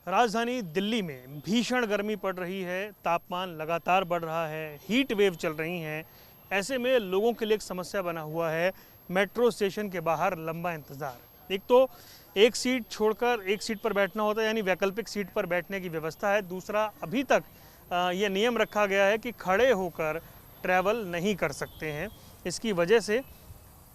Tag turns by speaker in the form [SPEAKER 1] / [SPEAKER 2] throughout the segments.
[SPEAKER 1] राजधानी दिल्ली में भीषण गर्मी पड़ रही है, तापमान लगातार बढ़ रहा है, हीट वेव चल रही हैं। ऐसे में लोगों के लिए एक समस्या बना हुआ है मेट्रो स्टेशन के बाहर लंबा इंतज़ार। एक तो एक सीट छोड़कर एक सीट पर बैठना होता है, यानी वैकल्पिक सीट पर बैठने की व्यवस्था है। दूसरा, अभी तक ये नियम रखा गया है कि खड़े होकर ट्रैवल नहीं कर सकते हैं। इसकी वजह से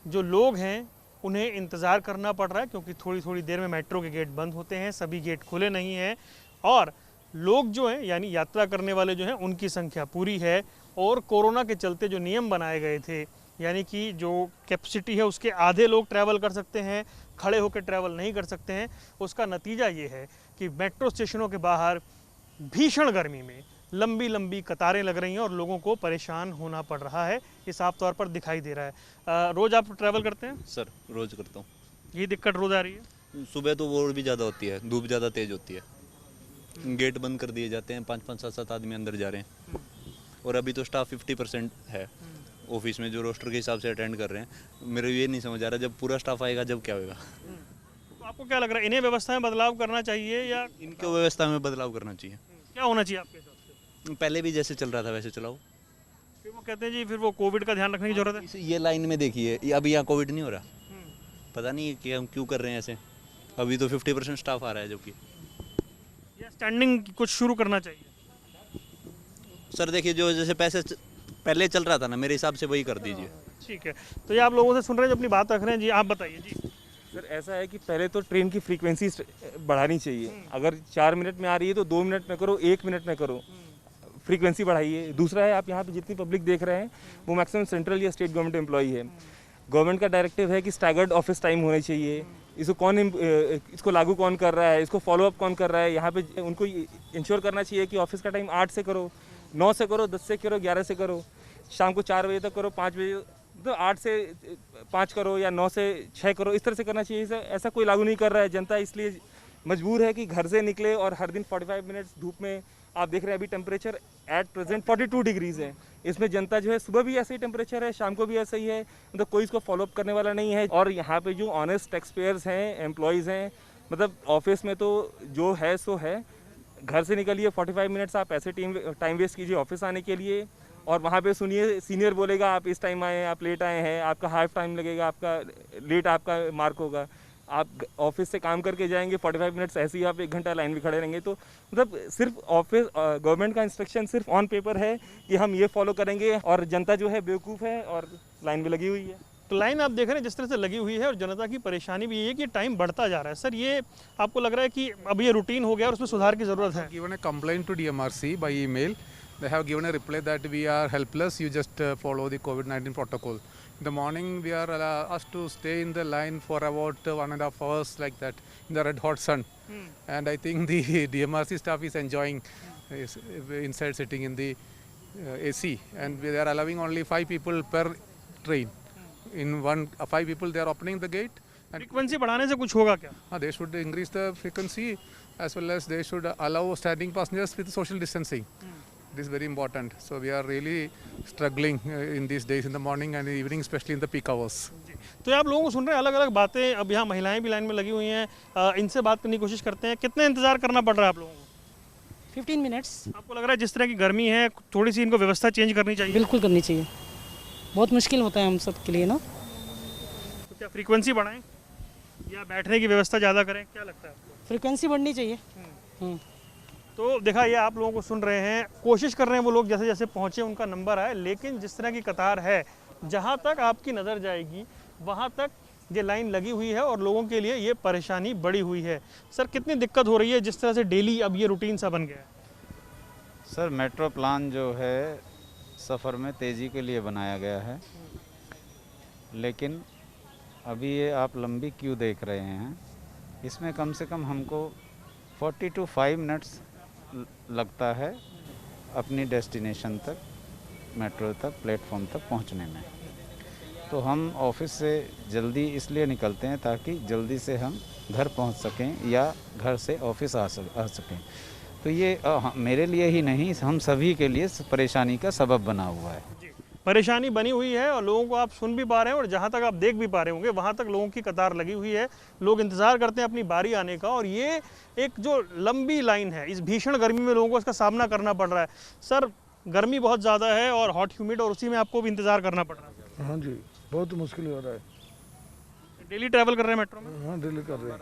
[SPEAKER 1] जो लोग हैं उन्हें इंतज़ार करना पड़ रहा है, क्योंकि थोड़ी थोड़ी देर में मेट्रो के गेट बंद होते हैं, सभी गेट खुले नहीं हैं। और लोग जो हैं, यानी यात्रा करने वाले जो हैं, उनकी संख्या पूरी है। और कोरोना के चलते जो नियम बनाए गए थे, यानी कि जो कैपेसिटी है उसके आधे लोग ट्रैवल कर सकते हैं, खड़े होकर ट्रैवल नहीं कर सकते हैं, उसका नतीजा ये है कि मेट्रो स्टेशनों के बाहर भीषण गर्मी में लंबी लंबी कतारें लग रही हैं और लोगों को परेशान होना पड़ रहा है। ये साफ तौर पर दिखाई दे रहा है। रोज़ आप ट्रैवल करते हैं?
[SPEAKER 2] सर रोज़ करता हूँ।
[SPEAKER 1] ये दिक्कत रोज़ आ रही है?
[SPEAKER 2] सुबह तो वो भी ज़्यादा होती है, धूप ज़्यादा तेज़ होती है, गेट बंद कर दिए जाते हैं, 5-5, 7-7 आदमी अंदर जा रहे हैं। और अभी तो स्टाफ 50% है ऑफिस में, जो रोस्टर के हिसाब से अटेंड कर रहे हैं। मेरे ये नहीं समझ आ रहा, जब पूरा स्टाफ आएगा जब क्या होगा।
[SPEAKER 1] तो आपको क्या लग रहा है, इन्हें व्यवस्था में बदलाव करना चाहिए या
[SPEAKER 2] इनको व्यवस्था में बदलाव करना चाहिए।
[SPEAKER 1] क्या होना चाहिए आपके हिसाब से?
[SPEAKER 2] पहले भी जैसे चल रहा था वैसे चलाओ।
[SPEAKER 1] फिर वो कहते हैं जी, फिर वो कोविड का ध्यान रखने की जरूरत है।
[SPEAKER 2] ये लाइन में देखिए, अभी यहाँ कोविड नहीं हो रहा, पता नहीं कि हम क्यों कर रहे हैं ऐसे। अभी तो 50% स्टाफ आ रहा है, जबकि
[SPEAKER 1] या स्टैंडिंग कुछ शुरू करना चाहिए।
[SPEAKER 2] सर देखिए, जो जैसे पैसे पहले चल रहा था ना, मेरे हिसाब से वही कर दीजिए।
[SPEAKER 1] ठीक है, तो ये आप लोगों से सुन रहे हैं जो अपनी बात रख रहे हैं। जी आप बताइए। जी
[SPEAKER 3] सर ऐसा है कि पहले तो ट्रेन की फ्रीक्वेंसी बढ़ानी चाहिए। अगर 4 मिनट में आ रही है तो 2 मिनट में करो, 1 मिनट में करो, फ्रीक्वेंसी बढ़ाइए। दूसरा है, आप यहाँ पे जितनी पब्लिक देख रहे हैं वो मैक्सिमम सेंट्रल या स्टेट गवर्नमेंट एम्प्लॉई है। गवर्नमेंट का डायरेक्टिव है कि स्टैगर्ड ऑफिस टाइम होने चाहिए। इसको लागू कौन कर रहा है, इसको फॉलो अप कौन कर रहा है। यहाँ पे उनको इंश्योर करना चाहिए कि ऑफिस का टाइम 8 से करो, 9 से करो, 10 से करो, 11 से करो, शाम को 4 बजे तक करो, 5 बजे, तो 8 से 5 करो या 9 से 6 करो, इस तरह से करना चाहिए। ऐसा कोई लागू नहीं कर रहा है। जनता इसलिए मजबूर है कि घर से निकले और हर दिन 45 मिनट्स धूप में, आप देख रहे हैं अभी टेम्परेचर एट प्रेजेंट 42 डिग्रीज है। इसमें जनता जो है, सुबह भी ऐसे ही टेम्परेचर है, शाम को भी ऐसा ही है, मतलब कोई इसको फॉलोअप करने वाला नहीं है। और यहाँ पे जो ऑनेस्ट टैक्स पेयर्स हैं, एम्प्लॉयज़ हैं, मतलब ऑफिस में तो जो है सो है, घर से निकलिए 45 मिनट्स आप ऐसे टाइम वेस्ट कीजिए ऑफिस आने के लिए, और वहाँ पे सुनिए सीनियर बोलेगा आप इस टाइम आए हैं, आप लेट आए हैं, आपका हाफ टाइम लगेगा, आपका लेट आपका मार्क होगा। आप ऑफिस से काम करके जाएंगे, 45 मिनट्स ऐसे ही आप 1 घंटा लाइन में खड़े रहेंगे। तो मतलब सिर्फ ऑफिस गवर्नमेंट का इंस्ट्रक्शन सिर्फ ऑन पेपर है कि हम ये फॉलो करेंगे, और जनता जो है बेवकूफ़ है और लाइन में लगी हुई है।
[SPEAKER 1] तो लाइन आप देख रहे हैं जिस तरह से लगी हुई है, और जनता की परेशानी भी ये है कि टाइम बढ़ता जा रहा है। सर, ये आपको लग रहा है कि अब ये रूटीन हो गया और उसमें सुधार की ज़रूरत है?
[SPEAKER 4] Given a complaint to DMRC by email, they have given a reply that we are helpless, you just follow the COVID-19 protocol. In the morning we are asked to stay in the line for about 1.5 hours like that in the red hot sun. And I think the DMRC staff is enjoying inside sitting in the AC, and they are allowing only 5 people per train. In 5 people they are opening the gate.
[SPEAKER 1] Frequency बढ़ाने से कुछ होगा क्या?
[SPEAKER 4] They should increase the frequency, as well as they should allow standing passengers with social distancing. It is very important. So we are really struggling in these days, in the morning and evening, especially in the peak hours.
[SPEAKER 1] तो आप लोगों को सुन रहे हैं अलग अलग बातें। अब यहाँ महिलाएं भी लाइन में लगी हुई हैं, इनसे बात करने की कोशिश करते हैं। कितना इंतजार करना पड़ रहा है आप लोगों को?
[SPEAKER 5] 15 मिनट्स।
[SPEAKER 1] आपको लग रहा है जिस तरह की गर्मी है, थोड़ी सी इनको व्यवस्था चेंज करनी चाहिए?
[SPEAKER 5] बिल्कुल करनी चाहिए, बहुत मुश्किल होता है हम सब के लिए ना।
[SPEAKER 1] तो क्या फ्रीक्वेंसी बढ़ाएं या बैठने की व्यवस्था ज़्यादा करें, क्या लगता है आपको?
[SPEAKER 5] फ्रीक्वेंसी बढ़नी चाहिए।
[SPEAKER 1] तो देखा, ये आप लोगों को सुन रहे हैं, कोशिश कर रहे हैं वो लोग जैसे जैसे पहुँचे उनका नंबर आए, लेकिन जिस तरह की कतार है, जहाँ तक आपकी नज़र जाएगी वहाँ तक ये लाइन लगी हुई है और लोगों के लिए ये परेशानी बढ़ी हुई है। सर, कितनी दिक्कत हो रही है जिस तरह से डेली अब ये रूटीन सा बन गया है?
[SPEAKER 6] सर, मेट्रो प्लान जो है सफ़र में तेज़ी के लिए बनाया गया है, लेकिन अभी ये आप लंबी क्यू देख रहे हैं, इसमें कम से कम हमको 40 to 5 मिनट्स लगता है अपनी डेस्टिनेशन तक, मेट्रो तक, प्लेटफॉर्म तक पहुंचने में। तो हम ऑफिस से जल्दी इसलिए निकलते हैं ताकि जल्दी से हम घर पहुंच सकें या घर से ऑफिस आ सकें। तो ये मेरे लिए ही नहीं, हम सभी के लिए परेशानी का सबब बना हुआ है।
[SPEAKER 1] परेशानी बनी हुई है और लोगों को आप सुन भी पा रहे हैं और जहाँ तक आप देख भी पा रहे होंगे वहाँ तक लोगों की कतार लगी हुई है। लोग इंतज़ार करते हैं अपनी बारी आने का और ये एक जो लंबी लाइन है, इस भीषण गर्मी में लोगों को इसका सामना करना पड़ रहा है। सर, गर्मी बहुत ज़्यादा है और हॉट ह्यूमिड और उसी में आपको भी इंतज़ार करना पड़ रहा है।
[SPEAKER 7] हाँ जी, बहुत मुश्किल हो रहा है।
[SPEAKER 1] डेली ट्रैवल कर रहे हैं मेट्रो में?
[SPEAKER 7] हाँ, डेली कर रहे हैं।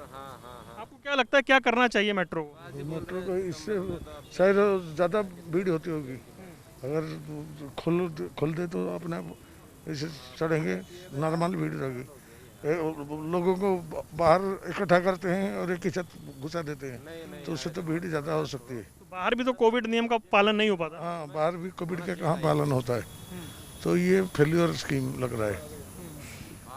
[SPEAKER 1] आपको क्या लगता है क्या करना चाहिए मेट्रो को?
[SPEAKER 7] मेट्रो को इससे शायद ज़्यादा भीड़ होती होगी। अगर खोल दे तो अपने आप ऐसे चढ़ेंगे, नॉर्मल भीड़ रहेगी। लोगों को बाहर इकट्ठा करते हैं और एक ही छत घुसा देते हैं, तो उससे तो भीड़ ज़्यादा हो सकती है।
[SPEAKER 1] तो बाहर भी तो कोविड नियम का पालन नहीं हो पाता।
[SPEAKER 7] हाँ, बाहर भी कोविड का कहाँ पालन होता है, तो ये फेल्योर स्कीम लग रहा है।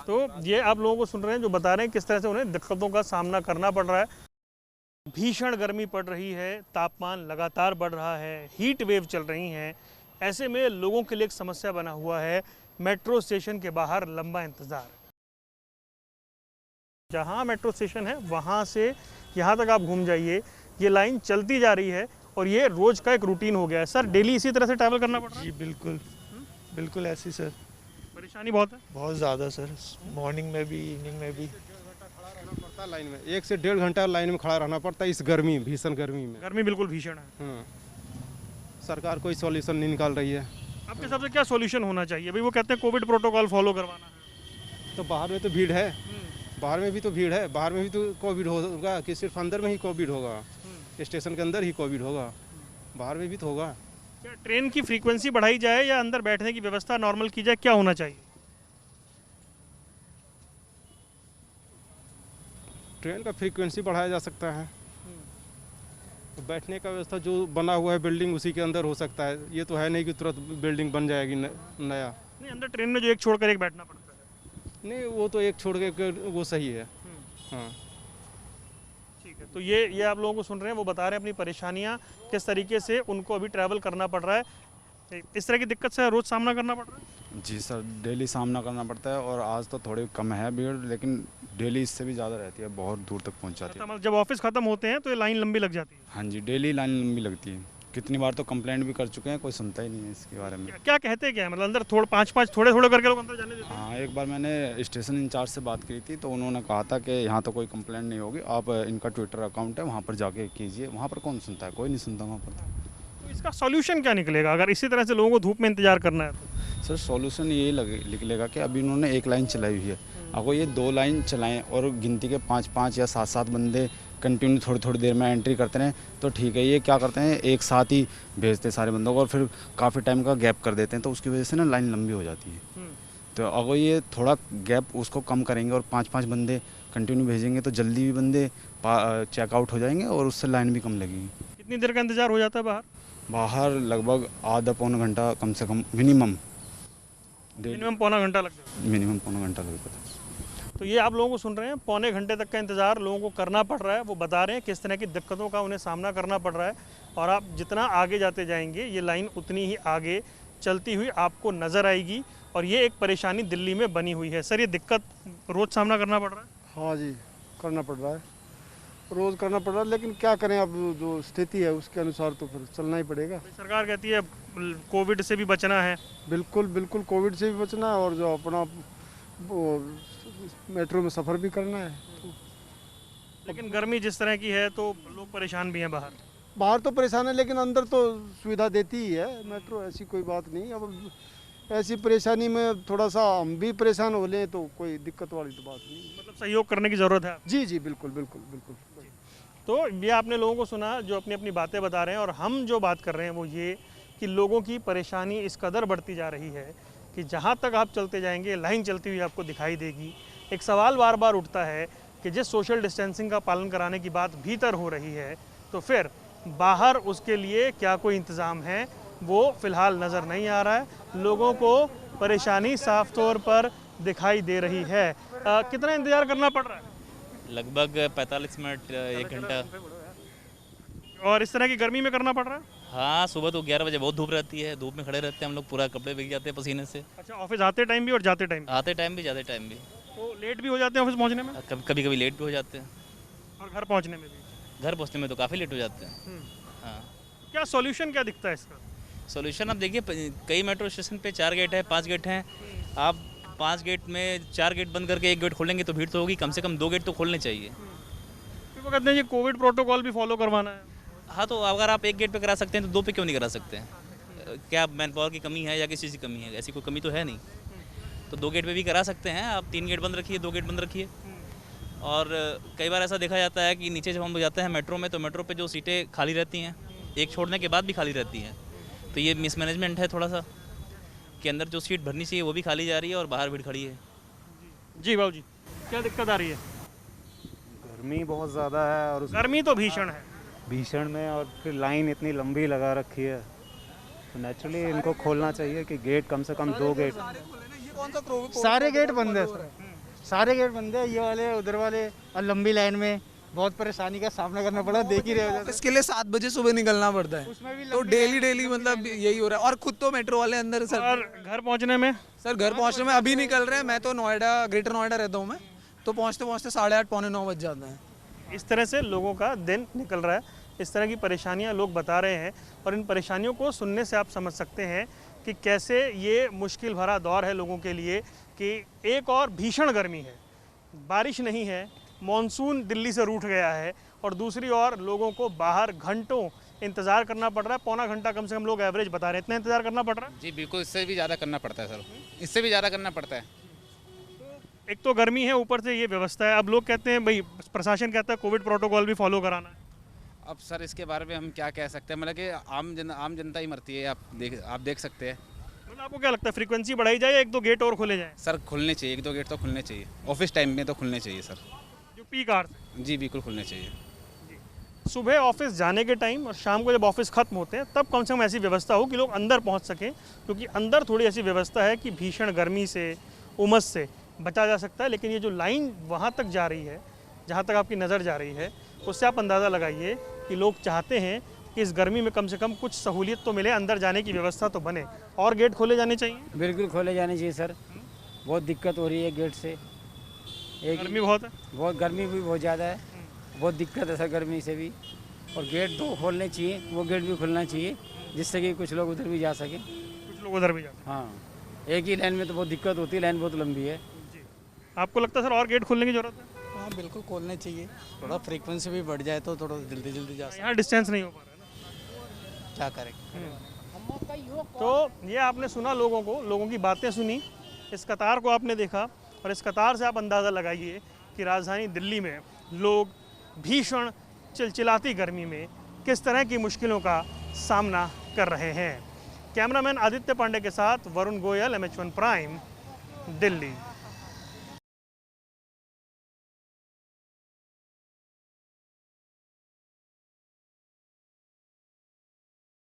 [SPEAKER 1] तो ये आप लोगों को सुन रहे हैं जो बता रहे हैं किस तरह से उन्हें दिक्कतों का सामना करना पड़ रहा है। भीषण गर्मी पड़ रही है, तापमान लगातार बढ़ रहा है, हीट वेव चल रही हैं। ऐसे में लोगों के लिए एक समस्या बना हुआ है मेट्रो स्टेशन के बाहर लंबा इंतज़ार। जहाँ मेट्रो स्टेशन है वहाँ से यहाँ तक आप घूम जाइए, ये लाइन चलती जा रही है और ये रोज़ का एक रूटीन हो गया है। सर, डेली इसी तरह से ट्रैवल करना पड़ रहा है?
[SPEAKER 8] जी बिल्कुल, बिल्कुल ऐसी सर,
[SPEAKER 1] परेशानी बहुत है।
[SPEAKER 8] बहुत ज़्यादा सर, मॉर्निंग में भी इवनिंग में भी।
[SPEAKER 9] पड़ता लाइन में 1 से 1.5 घंटा लाइन में खड़ा रहना पड़ता है इस गर्मी, भीषण गर्मी में।
[SPEAKER 1] गर्मी बिल्कुल भीषण है।
[SPEAKER 9] हाँ, सरकार कोई सॉल्यूशन नहीं निकाल रही है।
[SPEAKER 1] आपके हिसाब से क्या सॉल्यूशन होना चाहिए? भाई वो कहते हैं कोविड प्रोटोकॉल फॉलो करवाना है।
[SPEAKER 9] तो बाहर में तो भीड़ है, बाहर में भी तो भीड़ है, बाहर में भी तो कोविड होगा कि सिर्फ अंदर में ही कोविड होगा? स्टेशन के अंदर ही कोविड होगा, बाहर में भी तो होगा।
[SPEAKER 1] क्या ट्रेन की फ्रीक्वेंसी बढ़ाई जाए या अंदर बैठने की व्यवस्था नॉर्मल की जाए, क्या होना चाहिए?
[SPEAKER 9] ट्रेन का फ्रीक्वेंसी बढ़ाया जा सकता है, तो बैठने का व्यवस्था जो बना हुआ है बिल्डिंग उसी के अंदर हो सकता है। ये तो है नहीं कि तुरंत बिल्डिंग बन जाएगी नया।
[SPEAKER 1] नहीं, अंदर ट्रेन में जो एक छोड़कर एक बैठना पड़ता है।
[SPEAKER 9] नहीं, वो तो एक छोड़ के वो सही है। हाँ,
[SPEAKER 1] ठीक है। तो ये आप लोगों को सुन रहे हैं, वो बता रहे हैं अपनी परेशानियां, किस तरीके से उनको अभी ट्रैवल करना पड़ रहा है। इस तरह की दिक्कत से रोज़ सामना करना पड़ रहा है?
[SPEAKER 10] जी सर, डेली सामना करना पड़ता है और आज तो थोड़ी कम है भीड़, लेकिन डेली इससे भी ज़्यादा रहती है, बहुत दूर तक पहुंच जाती है।
[SPEAKER 1] मतलब जब ऑफिस ख़त्म होते हैं तो ये लाइन लंबी लग जाती है।
[SPEAKER 10] हाँ जी, डेली लाइन लंबी लगती है। कितनी बार तो कंप्लेंट भी कर चुके हैं, कोई सुनता ही नहीं है इसके बारे में।
[SPEAKER 1] क्या कहते क्या है, मतलब अंदर पाँच थोड़े करके लोग अंदर जाने देते हैं?
[SPEAKER 10] हाँ, एक बार मैंने स्टेशन इंचार्ज से बात की थी तो उन्होंने कहा था कि यहाँ तो कोई कंप्लेंट नहीं होगी, आप इनका ट्विटर अकाउंट है वहाँ पर जाके कीजिए। वहाँ पर कौन सुनता है? कोई नहीं सुनता वहाँ पर।
[SPEAKER 1] तो इसका सॉल्यूशन क्या निकलेगा अगर इसी तरह से लोगों को धूप में इंतजार करना है तो?
[SPEAKER 10] सर, सॉल्यूशन यही निकलेगा कि अभी उन्होंने एक लाइन चलाई हुई है, अगर ये 2 लाइन चलाएं और गिनती के 5-5 या 7-7 बंदे कंटिन्यू थोड़ी देर में एंट्री करते रहें तो ठीक है। ये क्या करते हैं, एक साथ ही भेजते हैं सारे बंदों को और फिर काफ़ी टाइम का गैप कर देते हैं, तो उसकी वजह से ना लाइन लंबी हो जाती है। तो अगर ये थोड़ा गैप उसको कम करेंगे और 5-5 बंदे कंटिन्यू भेजेंगे तो जल्दी भी बंदे चेकआउट हो जाएंगे और उससे लाइन भी कम लगेगी।
[SPEAKER 1] कितनी देर का इंतजार हो जाता है बाहर?
[SPEAKER 10] बाहर लगभग आधा पौना घंटा कम से कम, मिनिमम
[SPEAKER 1] पौना घंटा लग जाता है।
[SPEAKER 10] मिनिमम पौना घंटा लगता है।
[SPEAKER 1] तो ये आप लोगों को सुन रहे हैं, पौने घंटे तक का इंतज़ार लोगों को करना पड़ रहा है। वो बता रहे हैं किस तरह की दिक्कतों का उन्हें सामना करना पड़ रहा है और आप जितना आगे जाते जाएंगे ये लाइन उतनी ही आगे चलती हुई आपको नज़र आएगी और ये एक परेशानी दिल्ली में बनी हुई है। सर, ये दिक्कत रोज़ सामना करना पड़ रहा है?
[SPEAKER 11] हाँ जी, करना पड़ रहा है, रोज़ करना पड़ रहा है, लेकिन क्या करें, अब जो स्थिति है उसके अनुसार तो फिर चलना ही पड़ेगा।
[SPEAKER 1] सरकार कहती है कोविड से भी बचना है।
[SPEAKER 11] बिल्कुल बिल्कुल, कोविड से भी बचना है और जो अपना मेट्रो में सफ़र भी करना है।
[SPEAKER 1] लेकिन गर्मी जिस तरह की है तो लोग परेशान भी हैं
[SPEAKER 11] बाहर तो परेशान है, लेकिन अंदर तो सुविधा देती ही है मेट्रो, ऐसी कोई बात नहीं। अब ऐसी परेशानी में थोड़ा सा हम भी परेशान हो लें तो कोई दिक्कत वाली तो बात नहीं।
[SPEAKER 1] मतलब सहयोग करने की ज़रूरत है।
[SPEAKER 11] जी जी, बिल्कुल बिल्कुल बिल्कुल।
[SPEAKER 1] तो ये आपने लोगों को सुना जो अपनी अपनी बातें बता रहे हैं और हम जो बात कर रहे हैं वो ये कि लोगों की परेशानी इस कदर बढ़ती जा रही है कि जहाँ तक आप चलते जाएंगे लाइन चलती हुई आपको दिखाई देगी। एक सवाल बार बार उठता है कि जिस सोशल डिस्टेंसिंग का पालन कराने की बात भीतर हो रही है तो फिर बाहर उसके लिए क्या कोई इंतज़ाम है, वो फ़िलहाल नज़र नहीं आ रहा है। लोगों को परेशानी साफ तौर पर दिखाई दे रही है। कितना इंतज़ार करना पड़ रहा है?
[SPEAKER 12] लगभग 45 मिनट, 1 घंटा।
[SPEAKER 1] और इस तरह की गर्मी में करना पड़ रहा है?
[SPEAKER 12] हाँ, सुबह तो 11 बजे बहुत धूप रहती है, धूप में खड़े रहते हैं हम लोग, पूरा कपड़े भीग जाते हैं पसीने से।
[SPEAKER 1] अच्छा, ऑफिस आते टाइम भी और जाते टाइम?
[SPEAKER 12] आते टाइम भी, जाते टाइम भी।
[SPEAKER 1] तो लेट भी हो जाते हैं ऑफिस पहुंचने में?
[SPEAKER 12] कभी कभी लेट भी हो जाते हैं।
[SPEAKER 1] और घर पहुंचने में भी?
[SPEAKER 12] घर पहुंचने में तो काफ़ी लेट हो जाते हैं। हाँ।
[SPEAKER 1] क्या सॉल्यूशन क्या दिखता है इसका?
[SPEAKER 12] सोल्यूशन आप देखिए, कई मेट्रो स्टेशन पे 4 गेट है, 5 गेट हैं। आप 5 गेट में 4 गेट बंद करके 1 गेट खोलेंगे तो भीड़ तो होगी, कम से कम 2 गेट तो खोलने चाहिए।
[SPEAKER 1] फिर वो कहते हैं ये कोविड प्रोटोकॉल भी फॉलो करवाना है।
[SPEAKER 12] हाँ, तो अगर आप 1 गेट पे करा सकते हैं तो 2 पे क्यों नहीं करा सकते हैं? क्या मैन पावर की कमी है या किसी चीज़ की कमी है? ऐसी कोई कमी तो है नहीं। तो 2 गेट पे भी करा सकते हैं आप। 3 गेट बंद रखिए, 2 गेट बंद रखिए। और कई बार ऐसा देखा जाता है कि नीचे जब हम जाते हैं मेट्रो में, तो मेट्रो पे जो सीटें खाली रहती हैं, एक छोड़ने के बाद भी खाली रहती हैं। तो ये मिसमैनेजमेंट है थोड़ा सा, कि अंदर जो सीट भरनी चाहिए वो भी खाली जा रही है और बाहर भीड़ खड़ी है।
[SPEAKER 1] जी बाबू जी, क्या दिक्कत आ रही है?
[SPEAKER 13] गर्मी बहुत ज़्यादा है और
[SPEAKER 1] गर्मी तो भीषण है,
[SPEAKER 13] भीषण में, और फिर लाइन इतनी लंबी लगा रखी है। तो नेचुरली इनको खोलना चाहिए कि गेट कम से कम 2 गेट।
[SPEAKER 11] सारे गेट बंद है सर, सारे गेट बंद है, ये वाले उधर वाले, और लंबी लाइन में बहुत परेशानी का सामना करना पड़ा, देख ही रहे हो।
[SPEAKER 14] इसके लिए 7 बजे सुबह निकलना पड़ता है, तो डेली मतलब यही हो रहा है। और खुद तो मेट्रो वाले अंदर सर,
[SPEAKER 1] और घर पहुंचने में
[SPEAKER 14] सर घर पहुंचने में अभी निकल रहे हैं। मैं तो नोएडा, ग्रेटर नोएडा रहता हूँ मैं, तो पहुँचते 8:30 पौने 9 बज जाते हैं।
[SPEAKER 1] इस तरह से लोगों का दिन निकल रहा है। इस तरह की परेशानियां लोग बता रहे हैं, और इन परेशानियों को सुनने से आप समझ सकते हैं कि कैसे ये मुश्किल भरा दौर है लोगों के लिए, कि एक और भीषण गर्मी है, बारिश नहीं है, मॉनसून दिल्ली से रूठ गया है, और दूसरी ओर लोगों को बाहर घंटों इंतज़ार करना पड़ रहा है। पौना घंटा कम से कम लोग एवरेज बता रहे हैं, इतना इंतज़ार करना पड़ रहा है।
[SPEAKER 15] जी बिल्कुल, इससे भी ज़्यादा करना पड़ता है सर, इससे भी ज़्यादा करना पड़ता है।
[SPEAKER 1] एक तो गर्मी है, ऊपर से ये व्यवस्था है। अब लोग कहते हैं भाई, प्रशासन कहता है कोविड प्रोटोकॉल भी फॉलो कराना है।
[SPEAKER 15] अब सर इसके बारे में हम क्या कह सकते हैं, मतलब कि आम जनता ही मरती है, आप देख सकते हैं।
[SPEAKER 1] मतलब आपको क्या लगता है, फ्रीक्वेंसी बढ़ाई जाए या 1-2 गेट और खोले जाएँ?
[SPEAKER 15] सर खुलने चाहिए, 1-2 गेट तो खुलने चाहिए, ऑफिस टाइम में तो खुलने चाहिए सर।
[SPEAKER 1] जो पीक आवर्स?
[SPEAKER 15] जी बिल्कुल खुलने चाहिए।
[SPEAKER 1] सुबह ऑफिस जाने के टाइम और शाम को जब ऑफिस ख़त्म होते हैं, तब कम से कम ऐसी व्यवस्था हो कि लोग अंदर पहुंच सकें, क्योंकि अंदर थोड़ी ऐसी व्यवस्था है कि भीषण गर्मी से, उमस से बचा जा सकता है। लेकिन ये जो लाइन वहाँ तक जा रही है, जहाँ तक आपकी नज़र जा रही है, उससे आप अंदाज़ा लगाइए कि लोग चाहते हैं कि इस गर्मी में कम से कम कुछ सहूलियत तो मिले, अंदर जाने की व्यवस्था तो बने। और गेट खोले जाने चाहिए।
[SPEAKER 16] बिल्कुल खोले जाने चाहिए सर, बहुत दिक्कत हो रही है गेट से।
[SPEAKER 1] गर्मी बहुत है,
[SPEAKER 16] बहुत गर्मी भी बहुत ज़्यादा है, बहुत दिक्कत है सर गर्मी से भी। और गेट 2 खोलने चाहिए, वो गेट भी खुलना चाहिए, जिससे कि कुछ लोग उधर भी जा सकें।
[SPEAKER 1] कुछ लोग उधर भी जा।
[SPEAKER 16] हाँ, एक ही लाइन में तो बहुत दिक्कत होती है, लाइन बहुत लंबी है।
[SPEAKER 1] आपको लगता है सर और गेट खोलने की जरूरत है?
[SPEAKER 17] हाँ बिल्कुल खोलने चाहिए, थोड़ा फ्रीक्वेंसी भी बढ़ जाए तो थोड़ा जल्दी जा सकते।
[SPEAKER 1] यहाँ डिस्टेंस नहीं हो पा रहा है ना,
[SPEAKER 17] क्या करें।
[SPEAKER 1] तो ये आपने सुना लोगों की बातें सुनी, इस कतार को आपने देखा, और इस कतार से आप अंदाज़ा लगाइए कि राजधानी दिल्ली में लोग भीषण चिलचिलाती गर्मी में किस तरह की मुश्किलों का सामना कर रहे हैं। कैमरामैन आदित्य पांडे के साथ वरुण गोयल, MH1 प्राइम, दिल्ली।